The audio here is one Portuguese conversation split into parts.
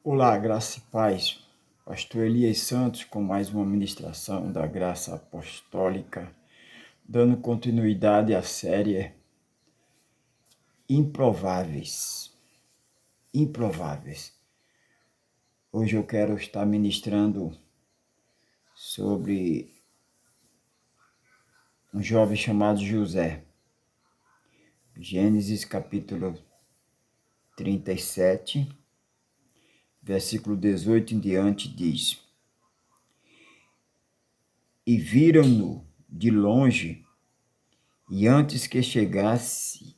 Olá, graça e paz. Pastor Elias Santos com mais uma ministração da Graça Apostólica, dando continuidade à série Improváveis. Improváveis. Hoje eu quero estar ministrando sobre um jovem chamado José. Gênesis capítulo 37, versículo 18 em diante diz: E viram-no de longe, e antes que chegasse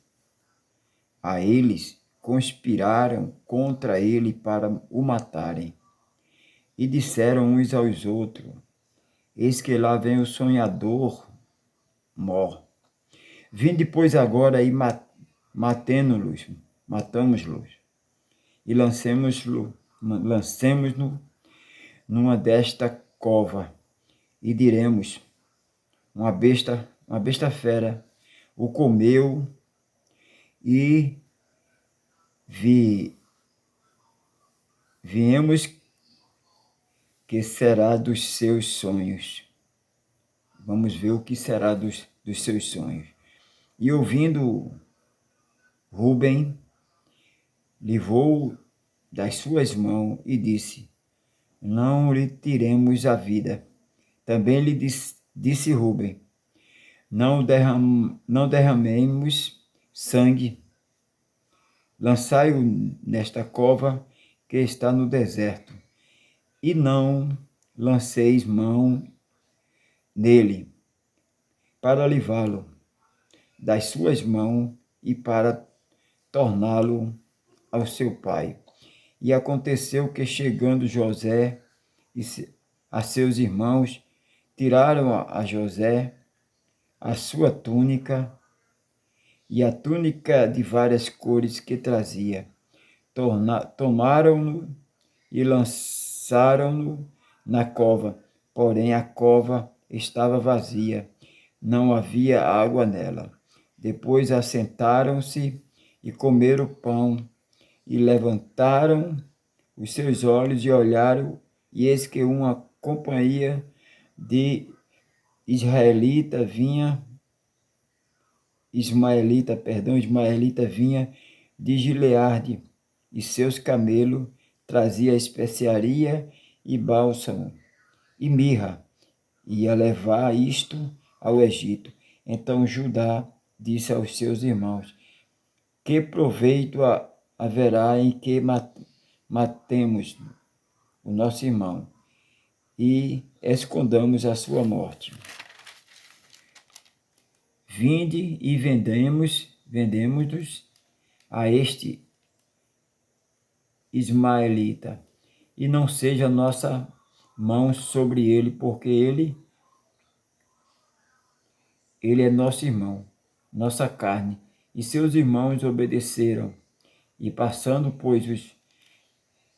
a eles, conspiraram contra ele para o matarem. E disseram uns aos outros: Eis que lá vem o sonhador mor. Vinde, pois, agora e matamos-los, e lancemos-no numa desta cova, e diremos: uma besta fera o comeu, e viemos que será dos seus sonhos. Vamos ver o que será dos seus sonhos. E ouvindo, Rubem livrou das suas mãos e disse: Não lhe tiremos a vida. Também lhe disse Rubem: Não derramemos sangue. Lançai-o nesta cova que está no deserto, e não lanceis mão nele, para livrá-lo das suas mãos e para torná-lo ao seu pai. E aconteceu que, chegando José e a seus irmãos, tiraram a José a sua túnica e a túnica de várias cores que trazia. Tomaram-no e lançaram-no na cova, porém a cova estava vazia, não havia água nela. Depois assentaram-se e comeram pão, e levantaram os seus olhos e olharam, e eis que uma companhia de Ismaelita vinha de Gileade, e seus camelos trazia especiaria e bálsamo e mirra, e ia levar isto ao Egito. Então Judá disse aos seus irmãos: Que proveito haverá em que matemos o nosso irmão e escondamos a sua morte? Vinde e vendemos-nos a este Ismaelita, e não seja nossa mão sobre ele, porque ele é nosso irmão, nossa carne. E seus irmãos obedeceram. E passando, pois, os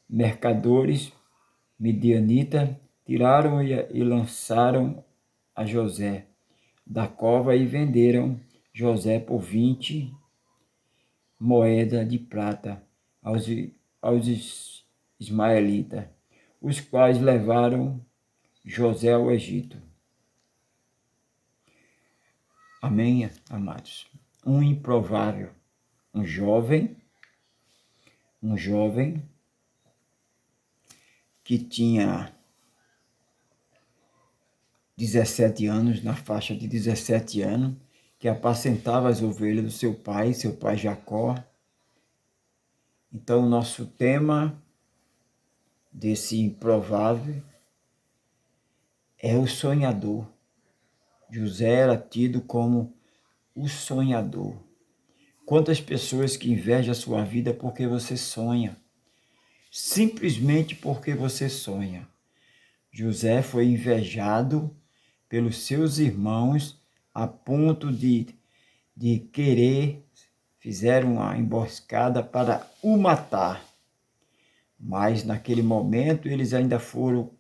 mercadores midianitas, tiraram e lançaram a José da cova e venderam José por 20 moedas de prata aos ismaelitas, os quais levaram José ao Egito. Amém, amados? Um improvável, um jovem que tinha 17 anos, na faixa de 17 anos, que apacentava as ovelhas do seu pai Jacó. Então, o nosso tema desse improvável é o sonhador. José era tido como o sonhador. Quantas pessoas que invejam a sua vida porque você sonha, simplesmente porque você sonha. José foi invejado pelos seus irmãos a ponto de querer, fizeram uma emboscada para o matar. Mas naquele momento eles ainda foram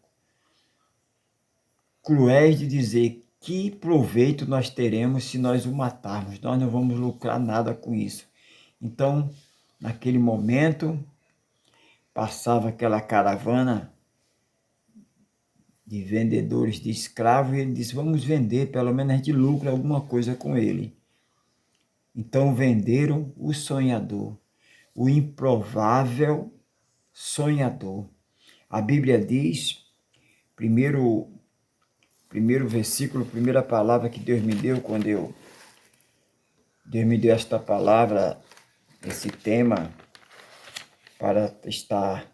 cruéis de dizer: que proveito nós teremos se nós o matarmos? Nós não vamos lucrar nada com isso. Então, naquele momento, passava aquela caravana de vendedores de escravos e ele disse, vamos vender, pelo menos a gente lucra alguma coisa com ele. Então venderam o sonhador, o improvável sonhador. A Bíblia diz, primeiro versículo, primeira palavra que Deus me deu, Deus me deu esta palavra, esse tema, para estar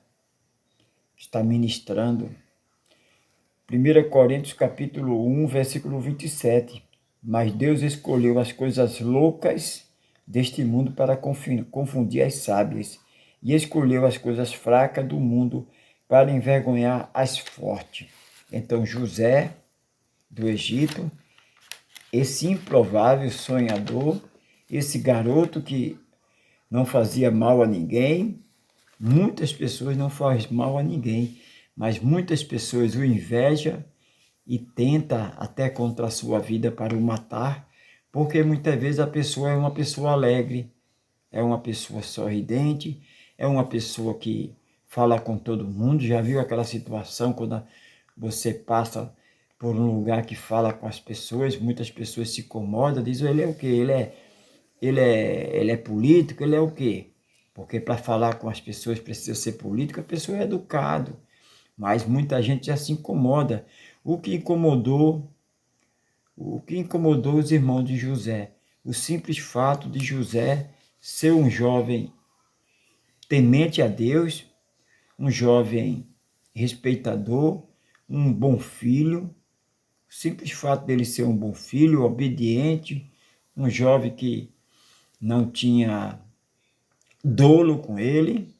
ministrando. 1 Coríntios capítulo 1, versículo 27. Mas Deus escolheu as coisas loucas deste mundo para confundir as sábias, e escolheu as coisas fracas do mundo para envergonhar as fortes. Então José, do Egito, esse improvável sonhador, esse garoto que não fazia mal a ninguém, muitas pessoas não fazem mal a ninguém, mas muitas pessoas o invejam e tenta até contra a sua vida para o matar, porque muitas vezes a pessoa é uma pessoa alegre, é uma pessoa sorridente, é uma pessoa que fala com todo mundo. Já viu aquela situação quando você passa por um lugar que fala com as pessoas, muitas pessoas se incomodam, dizem, ele é o quê? Ele é político, ele é o quê? Porque para falar com as pessoas precisa ser político, a pessoa é educado, mas muita gente já se incomoda. O que incomodou os irmãos de José? O simples fato de José ser um jovem temente a Deus, um jovem respeitador, um bom filho. O simples fato dele ser um bom filho, obediente, um jovem que não tinha dolo com ele,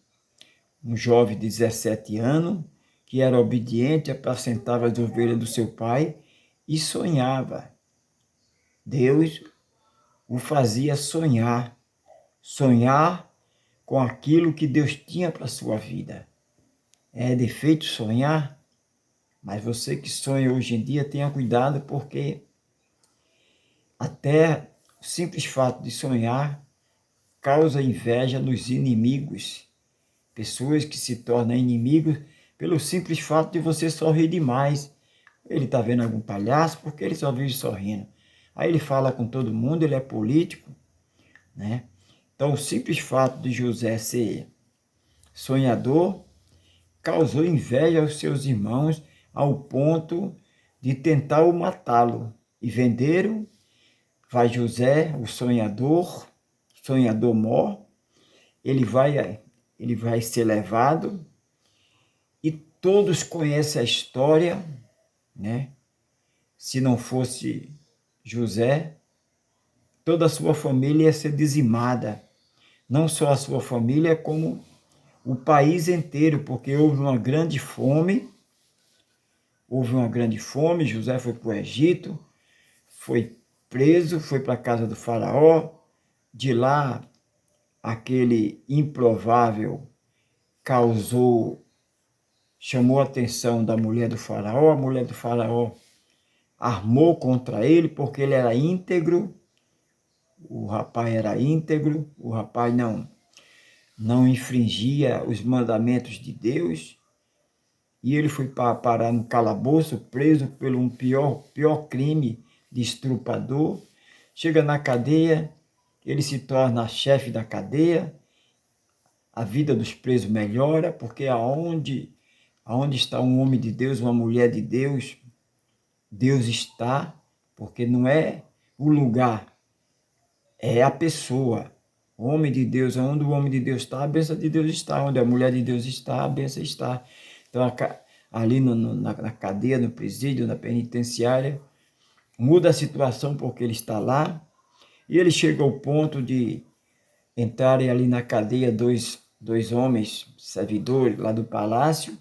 um jovem de 17 anos, que era obediente, apacentava as ovelhas do seu pai e sonhava. Deus o fazia sonhar com aquilo que Deus tinha para a sua vida. É defeito sonhar, mas você que sonha hoje em dia, tenha cuidado, porque até o simples fato de sonhar causa inveja nos inimigos. Pessoas que se tornam inimigos pelo simples fato de você sorrir demais. Ele está vendo algum palhaço porque ele só vive sorrindo. Aí ele fala com todo mundo, ele é político, né? Então, o simples fato de José ser sonhador causou inveja aos seus irmãos ao ponto de tentar o matá-lo. E venderam, vai José, o sonhador mor, ele vai ser levado, e todos conhecem a história, né? Se não fosse José, toda a sua família ia ser dizimada. Não só a sua família, como o país inteiro, porque houve uma grande fome. José foi para o Egito, foi preso, foi para a casa do faraó. De lá, aquele improvável chamou a atenção da mulher do faraó. A mulher do faraó armou contra ele, porque ele era íntegro. O rapaz era íntegro, o rapaz não infringia os mandamentos de Deus, e ele foi parar no calabouço, preso por um pior crime de estrupador. Chega na cadeia, ele se torna chefe da cadeia, a vida dos presos melhora, porque aonde está um homem de Deus, uma mulher de Deus, Deus está, porque não é o lugar, é a pessoa. O homem de Deus, onde o homem de Deus está, a bênção de Deus está. Onde a mulher de Deus está, a bênção está. Então, ali na cadeia, no presídio, na penitenciária, muda a situação porque ele está lá. E ele chega ao ponto de entrarem ali na cadeia dois homens, servidores lá do palácio,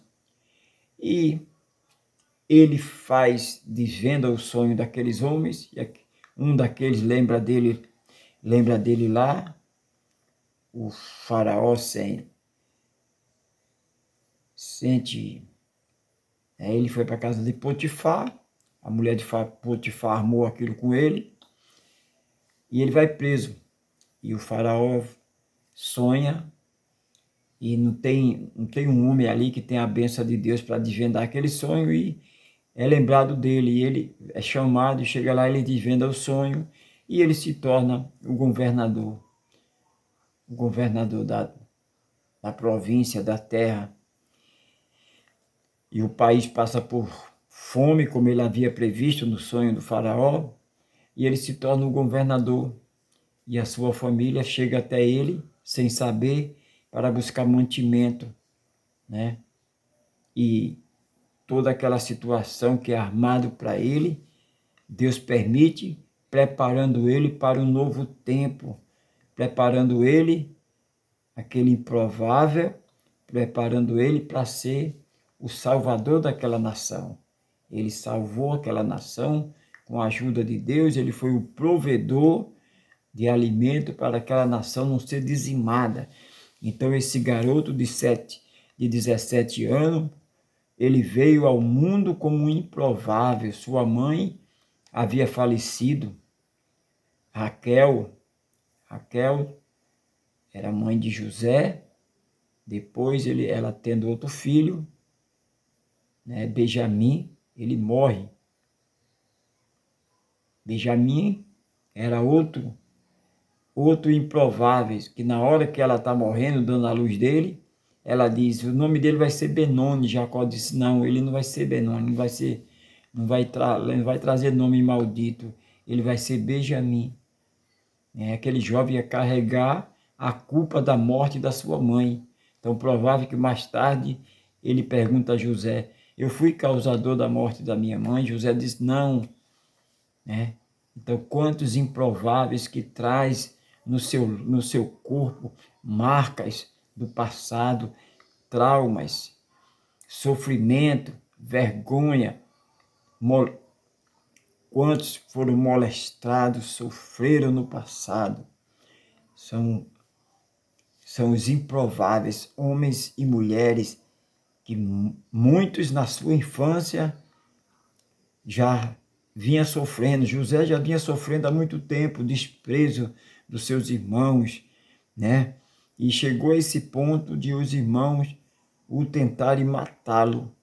e ele desvenda o sonho daqueles homens, e um daqueles lembra dele lá. O faraó ele foi para a casa de Potifar, a mulher de Potifar armou aquilo com ele, e ele vai preso. E o faraó sonha E não tem um homem ali que tem a bênção de Deus para desvendar aquele sonho e é lembrado dele. E ele é chamado, chega lá, ele desvenda o sonho e ele se torna o governador da província, da terra. E o país passa por fome, como ele havia previsto no sonho do faraó, e ele se torna o governador. E a sua família chega até ele, sem saber, para buscar mantimento, né? E toda aquela situação que é armado para ele, Deus permite, preparando ele para um novo tempo, preparando ele, aquele improvável, preparando ele para ser o salvador daquela nação. Ele salvou aquela nação com a ajuda de Deus, ele foi o provedor de alimento para aquela nação não ser dizimada. Então esse garoto de 17 anos, ele veio ao mundo como um improvável. Sua mãe havia falecido. Raquel era mãe de José. Depois ela tendo outro filho, né, Benjamim, ele morre. Benjamim era outro improvável, que na hora que ela está morrendo, dando a luz dele, ela diz, o nome dele vai ser Benoni. Jacó disse, não, ele não vai ser Benoni, não vai trazer nome maldito, ele vai ser Benjamim. Aquele jovem ia carregar a culpa da morte da sua mãe. Então, provável que mais tarde ele pergunta a José, eu fui causador da morte da minha mãe? José diz, não. Então, quantos improváveis que traz no seu corpo marcas do passado, traumas, sofrimento, vergonha. Quantos foram molestados, sofreram no passado. São os improváveis, homens e mulheres, que muitos na sua infância já vinha sofrendo. José já vinha sofrendo há muito tempo o desprezo dos seus irmãos, né? E chegou a esse ponto de os irmãos o tentarem matá-lo.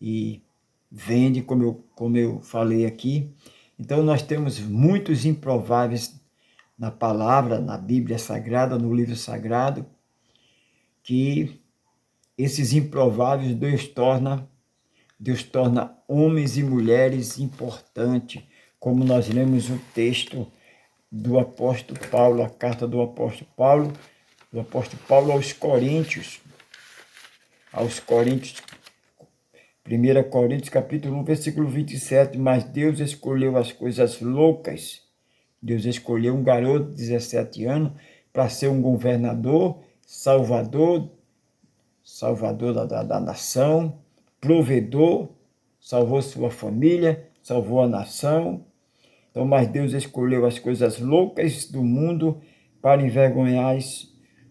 E vende, como eu falei aqui. Então nós temos muitos improváveis na palavra, na Bíblia Sagrada, no livro sagrado, que esses improváveis Deus torna homens e mulheres importantes, como nós lemos o texto do apóstolo Paulo, a carta do apóstolo Paulo aos Coríntios. 1 Coríntios capítulo 1, versículo 27, mas Deus escolheu as coisas loucas. Deus escolheu um garoto de 17 anos para ser um governador, salvador da nação, provedor, salvou sua família, salvou a nação. Então, mas Deus escolheu as coisas loucas do mundo para envergonhar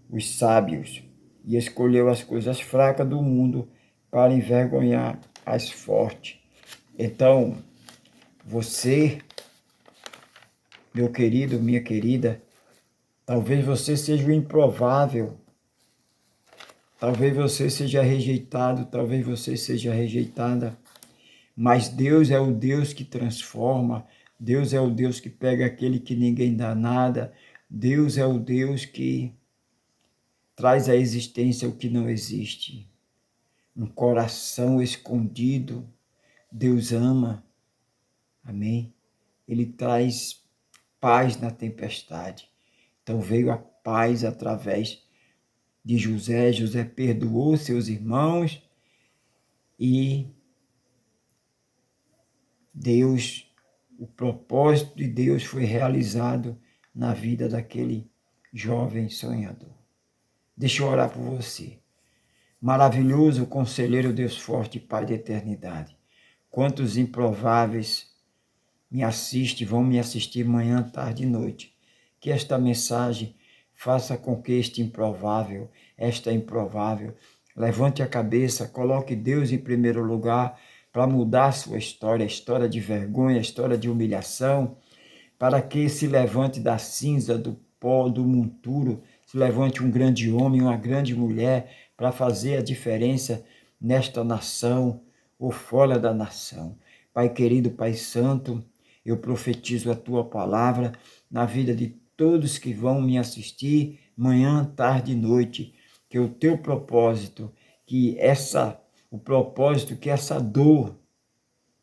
os sábios, e escolheu as coisas fracas do mundo para envergonhar as fortes. Então, você, meu querido, minha querida, talvez você seja o improvável, talvez você seja rejeitado, talvez você seja rejeitada, mas Deus é o Deus que transforma, Deus é o Deus que pega aquele que ninguém dá nada, Deus é o Deus que traz à existência o que não existe. Um coração escondido, Deus ama, amém? Ele traz paz na tempestade. Então veio a paz através de José. José perdoou seus irmãos e Deus, o propósito de Deus foi realizado na vida daquele jovem sonhador. Deixa eu orar por você. Maravilhoso conselheiro, Deus forte, Pai da eternidade. Quantos improváveis vão me assistir manhã, tarde e noite. Que esta mensagem faça com que esta improvável, levante a cabeça, coloque Deus em primeiro lugar para mudar a sua história, a história de vergonha, a história de humilhação, para que se levante da cinza, do pó, do monturo, se levante um grande homem, uma grande mulher para fazer a diferença nesta nação ou fora da nação. Pai querido, Pai santo, eu profetizo a tua palavra na vida de todos que vão me assistir manhã, tarde e noite, que o teu propósito, que essa dor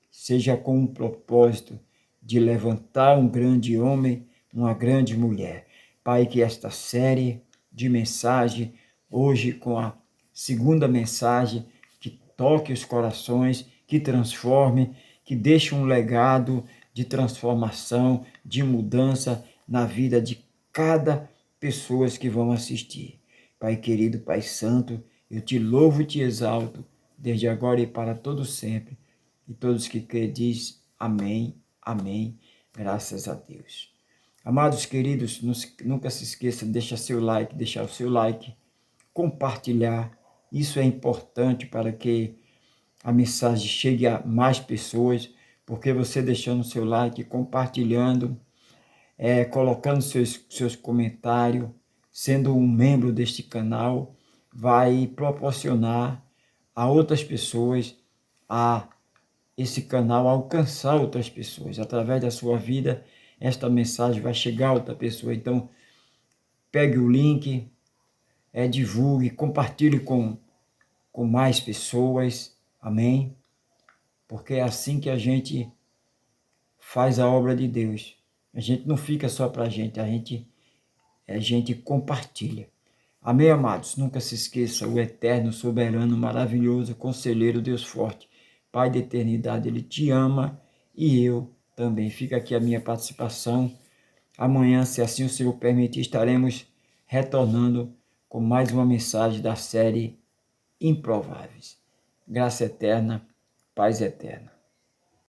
seja com um propósito de levantar um grande homem, uma grande mulher. Pai, que esta série de mensagem, hoje com a segunda mensagem, que toque os corações, que transforme, que deixe um legado de transformação, de mudança na vida de cada pessoa que vão assistir. Pai querido, Pai santo, eu te louvo e te exalto, desde agora e para todo sempre. E todos que crêem diz amém, amém, graças a Deus. Amados queridos, nunca se esqueça de deixar o seu like, compartilhar. Isso é importante para que a mensagem chegue a mais pessoas, porque você deixando o seu like, compartilhando, colocando seus comentários, sendo um membro deste canal, vai proporcionar a outras pessoas a esse canal alcançar outras pessoas. Através da sua vida, esta mensagem vai chegar a outra pessoa. Então, pegue o link, divulgue, compartilhe com mais pessoas. Amém? Porque é assim que a gente faz a obra de Deus. A gente não fica só para a gente compartilha. Amém, amados? Nunca se esqueça, o eterno, soberano, maravilhoso, conselheiro, Deus forte, Pai da eternidade, Ele te ama e eu também. Fica aqui a minha participação. Amanhã, se assim o Senhor permitir, estaremos retornando com mais uma mensagem da série Improváveis. Graça eterna, paz eterna.